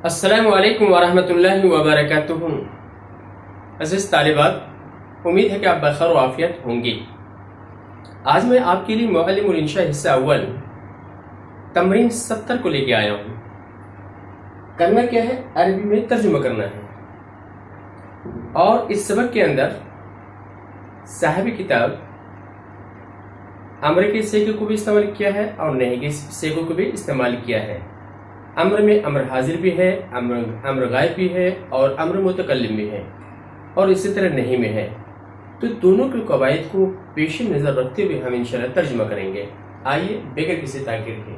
السلام علیکم ورحمۃ اللہ وبرکاتہ۔ عزیز طالبات، امید ہے کہ آپ بخیر و عافیت ہوں گی۔ آج میں آپ کے لیے معلم الانشاء حصہ اول تمرین 70 کو لے کے آیا ہوں۔ کرنا کیا ہے؟ عربی میں ترجمہ کرنا ہے، اور اس سبق کے اندر صاحب کتاب امر کے سیغے کو بھی استعمال کیا ہے اور نہیں کے سیغوں کو بھی استعمال کیا ہے۔ امر میں امر حاضر بھی ہے، امر غائب بھی ہے، اور امر متکلم بھی ہے، اور اسی طرح نہیں میں ہے۔ تو دونوں کے قواعد کو پیش نظر رکھتے ہوئے ہم انشاءاللہ ترجمہ کریں گے۔ آئیے بغیر کسی تاخیر کے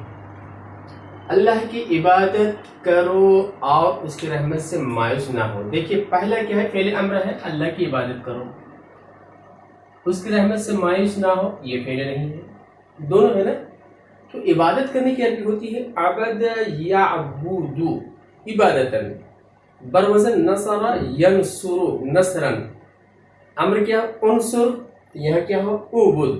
اللہ کی عبادت کرو اور اس کی رحمت سے مایوس نہ ہو۔ دیکھیے پہلا کیا ہے؟ فعل امر ہے، اللہ کی عبادت کرو، اس کی رحمت سے مایوس نہ ہو، یہ فعل نہیں ہے، دونوں ہے نا۔ تو عبادت کرنے کی عربی ہوتی ہے عبد یعبد، عبادتاً، بروزن نصر ینصر نصراً۔ امر کیا؟ انصر، یہاں کیا ہو؟ عبد۔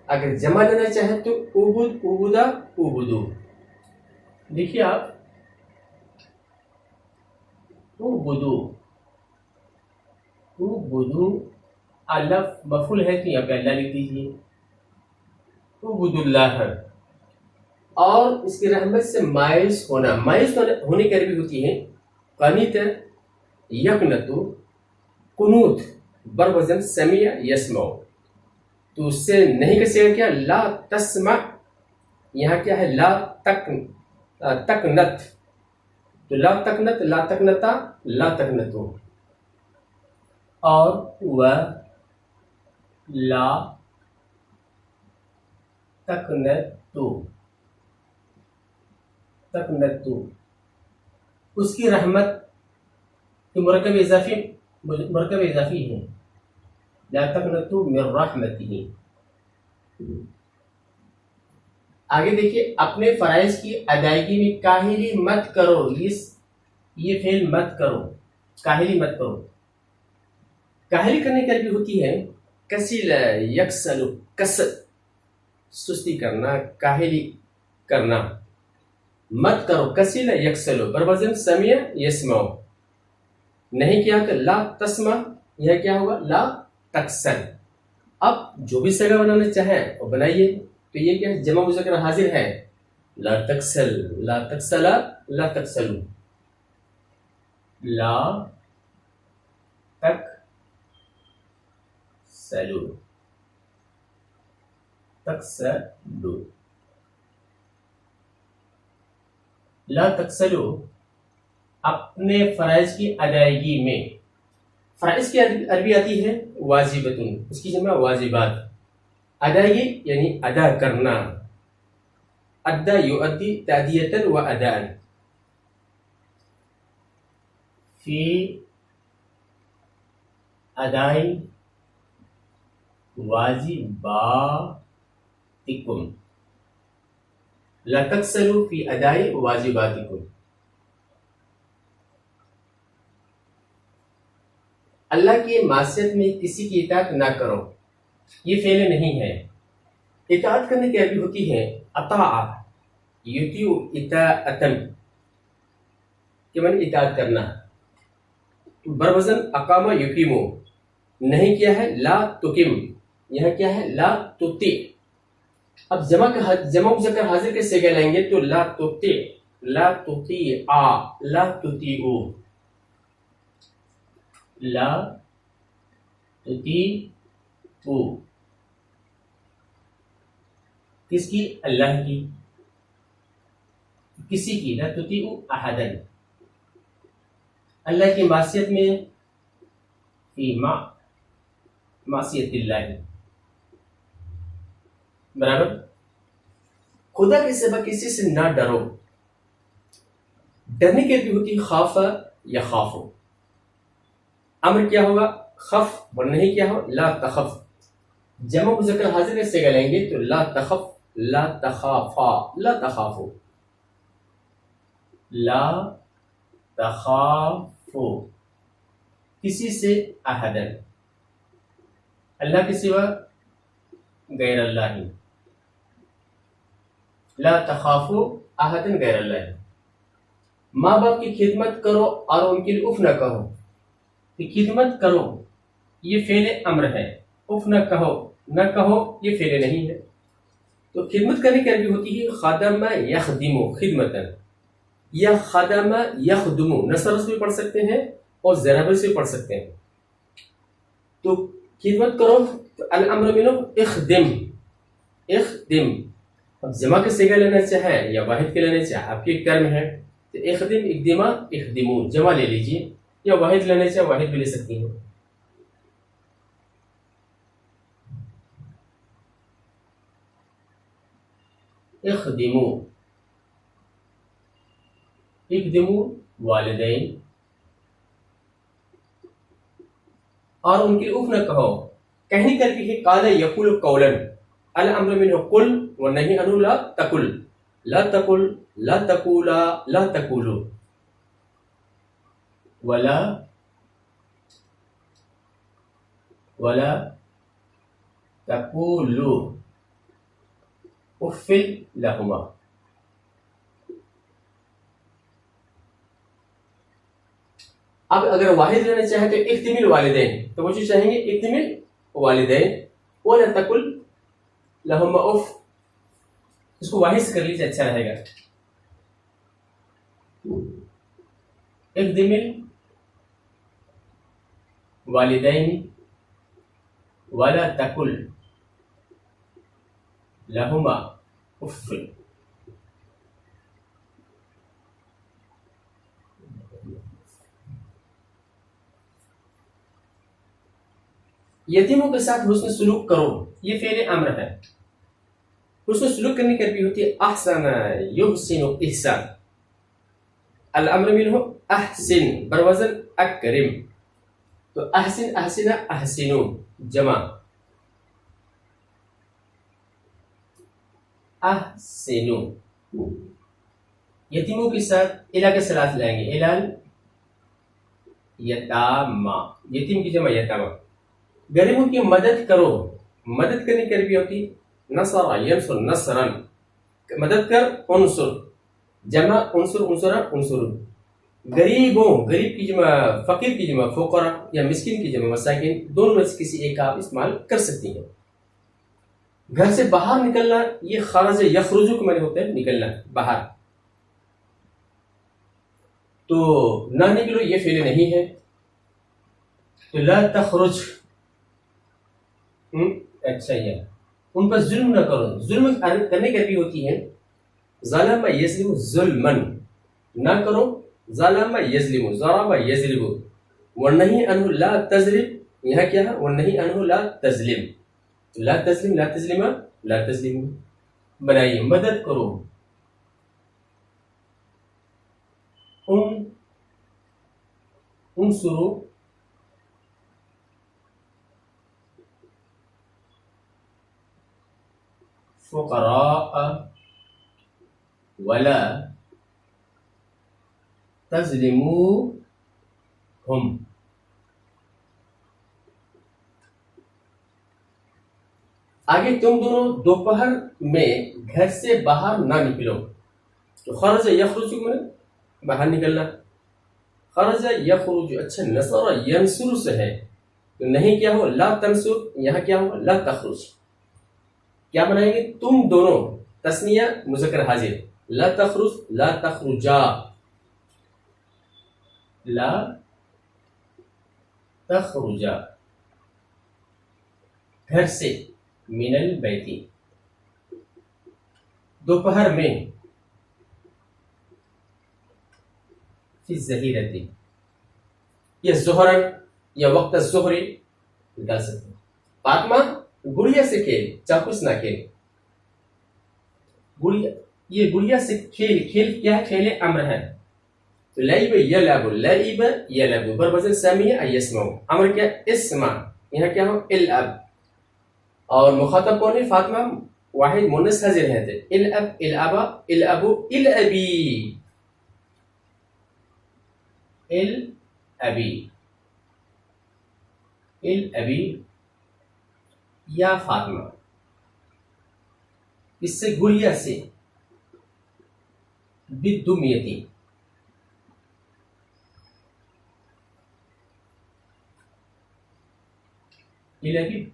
اگر جمع لینا چاہے تو عبد، عبدا، عبدو۔ دیکھیے آپ، عبدو، عبدو، الف مفعول ہے تو یہاں پہ اللہ لکھ دیجیے، عبد اللہ۔ اور اس کی رحمت سے مایوس ہونا، مایوس ہونے کی عربی ہوتی ہے قنیت یقنتو، قنوت، بروزن سمیع یسمع۔ تو اس سے نہیں کا صیغہ کیا؟ لا تسمع، یہاں کیا ہے؟ لا تقنت، تو لا تقنت، لا تقنتا، لا تقنتو، اور و لا تقنتو، تقنتو، اس کی رحمت تو مرکب اضافی ہے، لا تقنتو من رحمتہ۔ آگے دیکھیے، اپنے فرائض کی ادائیگی میں کاہلی مت کرو، یہ فعل مت کرو، کاہلی مت کرو۔ کاہلی کرنے کی عربی ہوتی ہے کسل یکسل، کسل، سستی کرنا، کاہلی کرنا۔ مت کرو، کسل یکسل، بروزن سمیع یسمع۔ نہیں کیا تو لا تسمع، یہ کیا ہوگا؟ لا تکسل۔ اب جو بھی صیغہ بنانا چاہیں وہ بنائیے۔ تو یہ کیا ہے؟ جمع مذکر حاضر ہے، لا تکسل، لا تکسلا، لا تکسلو، لا تکسلو، تکسلو، لا تکسلو۔ اپنے فرائض کی ادائیگی میں، فرائض کی عربی آتی ہے واجبتن، اس کی جمع واجبات۔ ادائیگی یعنی ادا کرنا، ادا یؤدی تادیۃ و اداء، فی ادائی واجباتکم، لا تکسلوا فی ادائی واجباتکم۔ اللہ کی معصیت میں کسی کی اطاعت نہ کرو، یہ فعل نہیں ہے۔ اطاعت کرنے کی عربی ہوتی ہے اطاع، یطیع اطاعتن، کہ من اطاعت کرنا، بروزن اقامہ یقیمو۔ نہیں کیا ہے؟ لا تقم، یہاں کیا ہے؟ لا تطیع۔ اب جمع مذکر حاضر کے صیغے لائیں گے تو لا تطیع، لا تطیعا، لا تطیعو، لا تطیعو۔ کس کی؟ اللہ کی، کسی کی، لا تطیعو احدا، اللہ کی معصیت میں، فی معصیت اللہ، برابر۔ خدا کے سوا کسی سے نہ ڈرو، ڈرنے کی عربی ہوتی خاف یا خافو۔ امر کیا ہوگا؟ خف، اور نہیں کیا ہو؟ لا تخف۔ جمع مذکر حاضر کے صیغہ لیں گے تو لا تخف، لا تخافا، لا تخافو، لا تخافو، کسی سے احدن، اللہ کے سوا غیر اللہ، لا تخافو احدن غیر اللہ۔ ماں باپ کی خدمت کرو اور ان کے لیے اف نہ کہو. کہ خدمت کرو یہ فعل امر ہے، اف نہ کہو یہ فعل نہیں ہے. تو خدمت کرنے کی عربی ہوتی ہے خدم یخدم خدمتن، یا خدم یخدم، نصر سے بھی پڑھ سکتے ہیں اور ضرب سے بھی پڑھ سکتے ہیں. تو خدمت کرو، الامر منو اخدم. اب جمع کا صیغہ لینا چاہے یا واحد کے لینا چاہے آپ کی ایک ٹرم ہے، تو اخدم اقدما اخدمو جمع لے لیجیے، یا واحد لینا چاہے واحد بھی لے سکتی ہیں. اخدمو والدین، اور ان کے اف نہ کہو. کہنے کر کے قال یقول قولا، الامر منه قل والنهي عنه لا تقل. لا تقل، لا تقولا، لا تقولوا، ولا تقولوا اف لهما. اب اگر واحد لینا چاہے تو اختم الوالدین، تو وہ جو چاہیں گے اختم الوالدین ولا تقل لہما اف. اس کو واحد سے کر لیجیے، اچھا رہے گا. اقدم الوالدین ولا تقل لہما اف. یتیموں کے ساتھ حسن سلوک کرو، یہ فعل امر ہے. حسن سلوک کرنے کی عربی ہوتی ہے احسن یحسن احسان. الامر منه احسن بروزن اکرم. تو احسن احسن احسنو جمع احسنو. یتیموں کے ساتھ الا کے ساتھ لائیں گے، الال یتاما، یتیم کی جمع یتاما. غریبوں کی مدد کرو، مدد کرنے کی عربی ہوتی نصر ینصر نصرا. مدد کر انصر، جمع انصر انصرا انصر. غریبوں، غریب کی جمع فقیر کی جمع فقرا، یا مسکین کی جمع مساکین، دونوں میں سے کسی ایک کا آپ استعمال کر سکتی ہیں. گھر سے باہر نکلنا یہ خرج یخرجو کے معنی ہوتا ہے نکلنا باہر. تو نہ نکلو یہ فعل نہیں ہے. تو لا تخرج، اچھا یہ ان پر ظلم نہ کرو. ظلم کرنے کی عربی ہوتی ہے ظلم یظلم ظلمن، نہ کرو ظلم یظلم ضرب یضرب. والنہی عنہ لا تظلم، یہاں کیا ہے والنہی عنہ لا تظلم. لا تظلم لا تظلم لا تظلم. بنائیے مدد کرو. انصرو فقراء ولا تظلموهم. آگے تم دونوں دوپہر میں گھر سے باہر نہ نکلو. تو خرج یخرج میں باہر نکلنا، خرج یخرج. اچھا نصر ینصر سے ہے تو نہیں کیا ہو لا تنصر، یہاں کیا ہو لا تخرج. کیا بنائیں گے تم دونوں تثنیہ مذکر حاضر، لا تخرج لا تخرجا. لا تخرجا گھر سے، من البیت دوپہر میں، فی الظہیرۃ یا ظہرن یا وقت الظہر ڈال سکتے ہیں. فاطمہ گڑیا سے کھیل، چاقوس نہ کھیل. گڑیا، یہ گڑیا سے کھیل، کھیل کیا ہے فعل امر ہے. تو لعب یلعب، لعب یلعب بر وزن سمع یسمع. امر کیا اسمع، یہاں کیا ہو العب. اور مخاطب کون ہے فاطمہ، واحد مونس حاضر ہے. العب العبا العبو العبی العبی العبی یا فاطمہ. اس سے گڑیا سے بالدمیتی اذهبي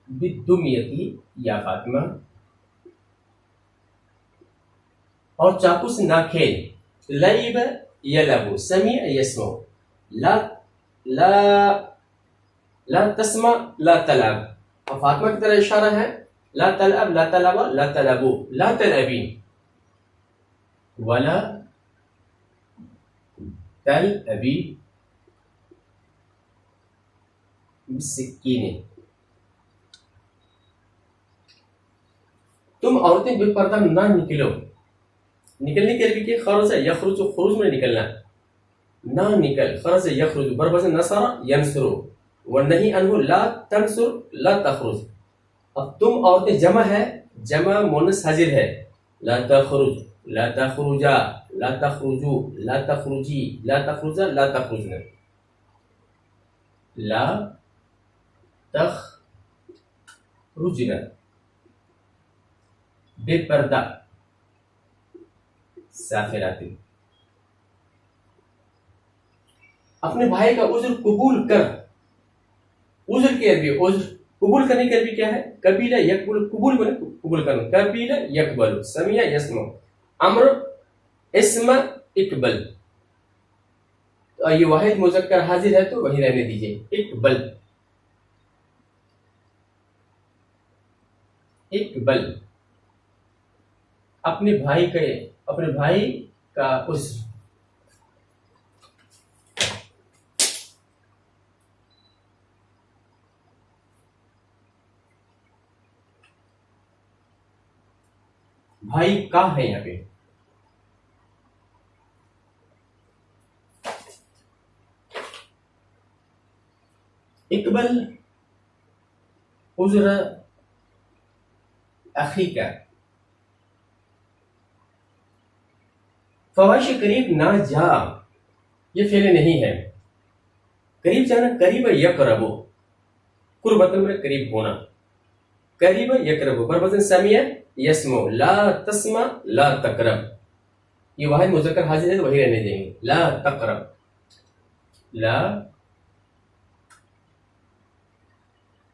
بالدمية یا فاطمہ. اور چاقو سے نہ کھیل. لعب یلعب، سمع یسمع. لا لا لا تسمع لا تلعب. اور فاطمہ کی طرح اشارہ ہے. لا تلعب لا تلعب لا تلعبوا لا تلعبی. ولا تلعبی بالسکین. تم عورتیں بے پردہ نہ نکلو. نکلنے کے لیے خرج یخرج، خروج میں نکلنا. نہ نکل، خرج یخرج بربز نصر ینصر. والنہی عنہ لا تنصر لا تخرج. اب تم عورتیں جمع ہے، جمع مونس حاضر ہے. لا تخرج لا تخرجا لا تخرجو لا تخرجی لا تخرجا لا تخرجنا. لا تخرجنا بے پردہ سافرات. اپنے بھائی کا عذر قبول کر. عذر کی عربی، عذر قبول کرنے کی عربی کیا ہے؟ قبیلہ یقبل. قبول بنے قبول کرنا. قبیلہ یقبل، سمع یسمع. امر اسم اقبل. یہ واحد مذکر حاضر ہے تو وہی رہنے دیجئے. اقبل اقبل. اپنے بھائی کا عذر. بھائی کا ہے یہاں پہ. اقبل عذر اخی کا. فواہش قریب نہ جا، یہ فعل نہیں ہے. قریب جانا، قریب یقرب، قربت میں قریب ہونا. قریب یقرب بربزن سمع یسمع. لا تسمع لا تقرب. یہ واحد مذکر حاضر ہے تو وہی رہنے دیں گے. لا تقرب لا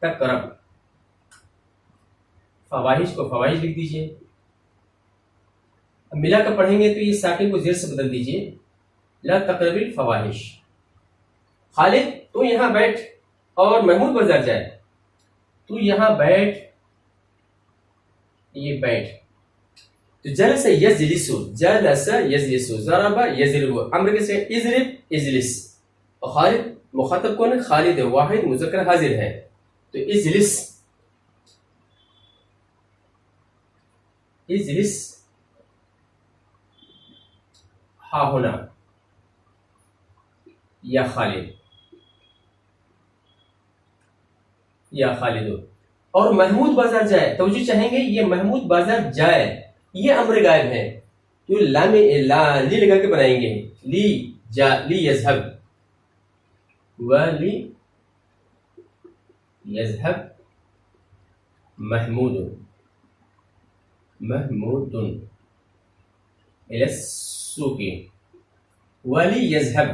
تقرب. فواہش کو فواہش لکھ دیجئے. اب ملا کر پڑھیں گے تو یہ ساکن کو زیر سے بدل دیجئے. لا تقرب الفواحش. خالد تو یہاں بیٹھ اور محمود بازار جائے. تو یہاں بیٹھ، یہ بیٹھ. تو جلس یجلس، جلس یجلس، ضرب یضرب. امر کیسے؟ اضرب اجلس. اور خالد مخاطب کون ہے؟ خالد ہے، واحد مذکر حاضر ہے تو اجلس. اجلس ہا ہونا یا خالد یا خالد. اور محمود بازار جائے، توجہ چاہیں گے یہ محمود بازار جائے یہ امر غائب ہے تو لام لی لگا کے بنائیں گے. لی جا لی یذهب ولی یذهب محمود الى السوق ولی یذهب.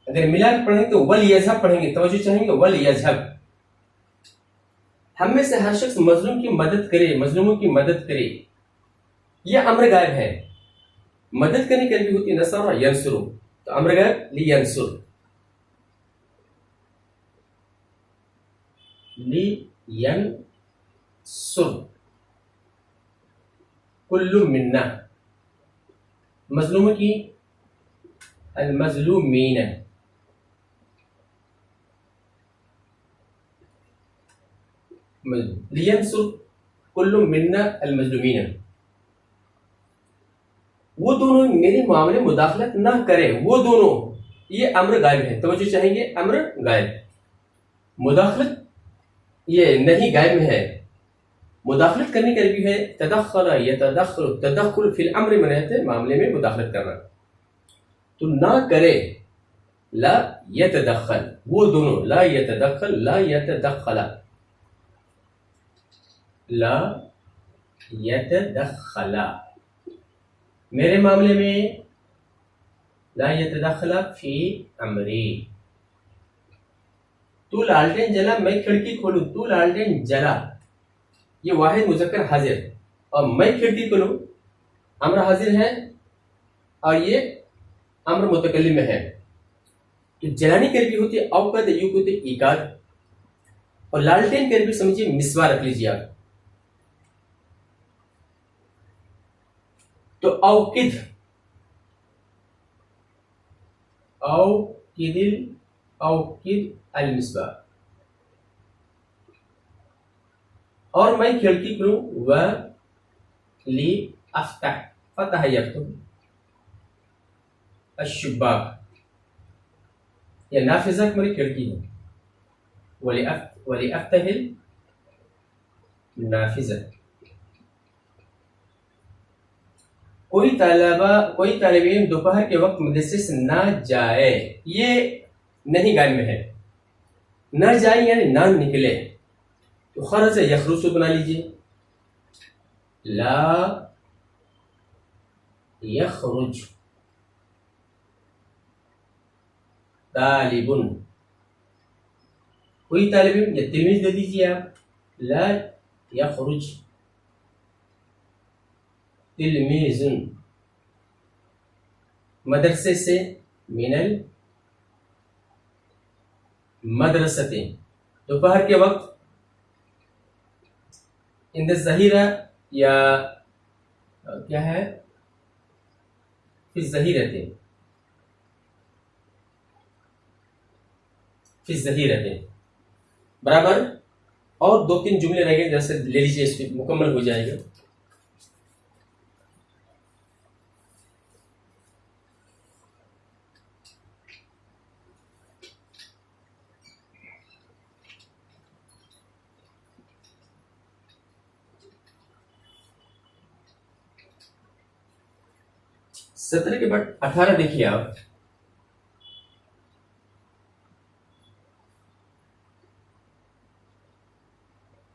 اگر ملا کر پڑھیں گے تو ولی یذهب پڑھیں گے. توجہ چاہیں گے ولی یذهب. ہم میں سے ہر شخص مظلوم کی مدد کرے، مظلوموں کی مدد کرے، یہ امر غائب ہے. مدد کرنے کے لیے ہوتی نصر ینصر تو امر غائب لی ینصر. لی ینصر کل منا. مظلوموں کی المظلومین. لینصر کل منا المظلومین. وہ دونوں میرے معاملے مداخلت نہ کرے. وہ دونوں یہ امر غائب ہے. توجہ چاہیں گے امر غائب. مداخلت یہ نہیں غائب میں ہے. مداخلت کرنے کا بھی ہے تدخل یتدخل. تدخل فی الامر میں رہتے معاملے میں مداخلت کرنا. تو نہ کرے لا یتدخل. وہ دونوں لا یتدخل لا یتدخل لا یتدخل. میرے معاملے میں لا یتدخل فی امری. تو لالٹین جلا میں کھڑکی کھولوں، تو لالٹین جلا، یہ واحد مذکر حاضر، اور میں کھڑکی کھولوں امر حاضر ہے اور یہ امر متکلم میں ہے. تو جلانی کربی ہوتی ہے اوقد، یو ہوتے ایقاد، اور لالٹین کربی سمجھیے مسوا رکھ لیجیے آپ. تو اوقد، اوقد المصباح، اور میں کھڑکی کروں و لی افتح، فتح یفتح الشباک، یہ نافذہ ہماری کھڑکی ہے، ولی افتح النافذہ. کوئی طالب علم دوپہر کے وقت مدرسے سے نہ جائے، یہ نہیں غائب میں ہے، نہ جائے یعنی نہ نکلے. تو خرج یخرج بنا لیجیے، لا یخرج طالب، کوئی طالب علم یا تلمیذ دے دیجیے آپ، لا یخرج تلمیذ، مدرسے سے، من المدرسۃ، دوپہر کے وقت، اند الظہیرہ یا کیا ہے فی الظہیرۃ، فی الظہیرۃ برابر. اور 2-3 جملے رہ گئے، جیسے لے لیجیے، اس پہ مکمل ہو جائے گا. سترہ کے بعد 18 دیکھیے آپ.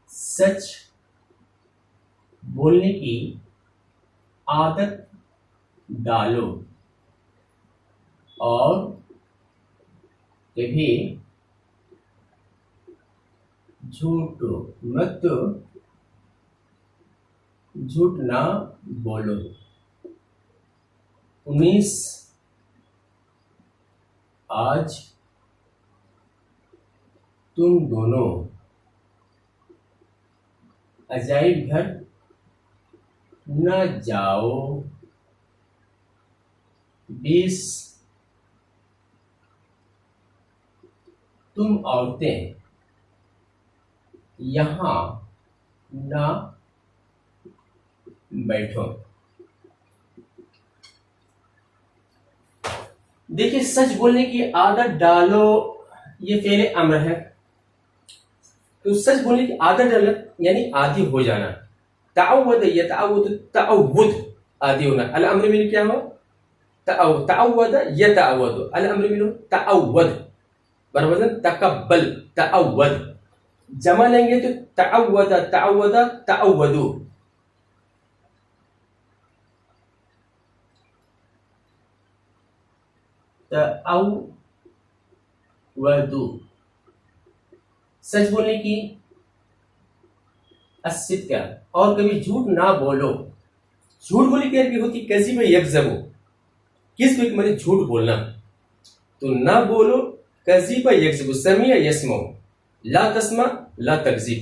سچ بولنے کی عادت ڈالو اور کبھی جھوٹ نہ بولو. 19 آج تم دونوں عجائب گھر نہ جاؤ. 20 تم عورتیں یہاں نہ بیٹھو. دیکھیے، سچ بولنے کی عادت ڈالو، یہ فعل امر ہے. تو سچ بولنے کی عادت ڈالنا یعنی عادی ہو جانا. تعود یتعود، تعود عادی ہونا. الامر میں کیا ہو؟ تعود یتعود، الامر میں تعود برابر تقبل، تعود. جمع لیں گے تو تعود تعود تعودو. تعودو سچ بولنے کی، الصدق اور کبھی جھوٹ نہ بولو. جھوٹ بولی کی عربی ہوتی کذب یکذب، کس میں مطلب جھوٹ بولنا. تو نہ بولو، کذب یکذب، سمع یسمع، لا تسمع لا تکذب،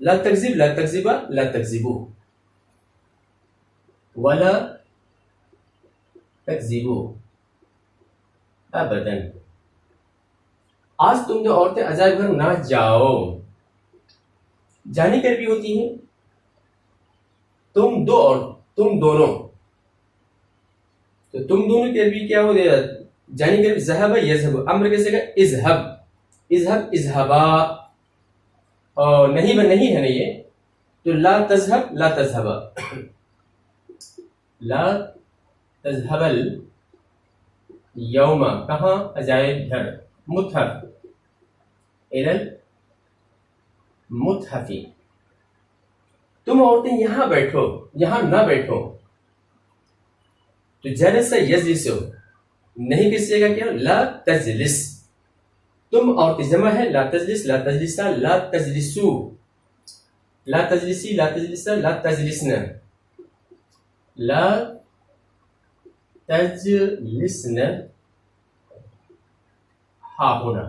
لا تکذب لا تکذب لا تکذبو، ولا تکذبو ابدا. آج تم جو عورتیں عجائب گھر نہ جاؤ، جانے کی عربی ہوتی ہے تم دونوں. تو تم دونوں کی عربی کیا ہو گیا؟ جانے کی عربی ذهب یذهب، امر کیسے گا؟ اذهب اذهب اذهبا. اور نہیں ہے نا یہ، تو لا تذهب لا تذهبا، لا تذهب اليوم، کہاں؟ عجائب گھر. متحف الى المتحف. تم عورتیں یہاں بیٹھو، یہاں نہ بیٹھو. تو جلس یجلس، نہیں کسی کا کیا؟ لا تجلس. تم اور تجمع ہے لا تجلس لا تجلسا لا تجلسو لا تجلسی لا تجلسا لا تجلسنا لا تجلسنا ہا ہونا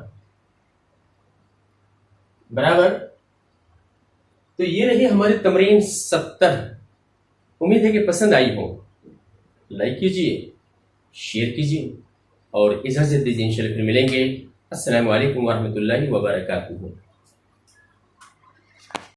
برابر. تو یہ رہی ہماری تمرین 70. امید ہے کہ پسند آئی ہو. لائک کیجیے، شیئر کیجیے اور اجازت دیجیے. انشاءاللہ پھر ملیں گے. السلام علیکم ورحمۃ اللہ وبرکاتہ.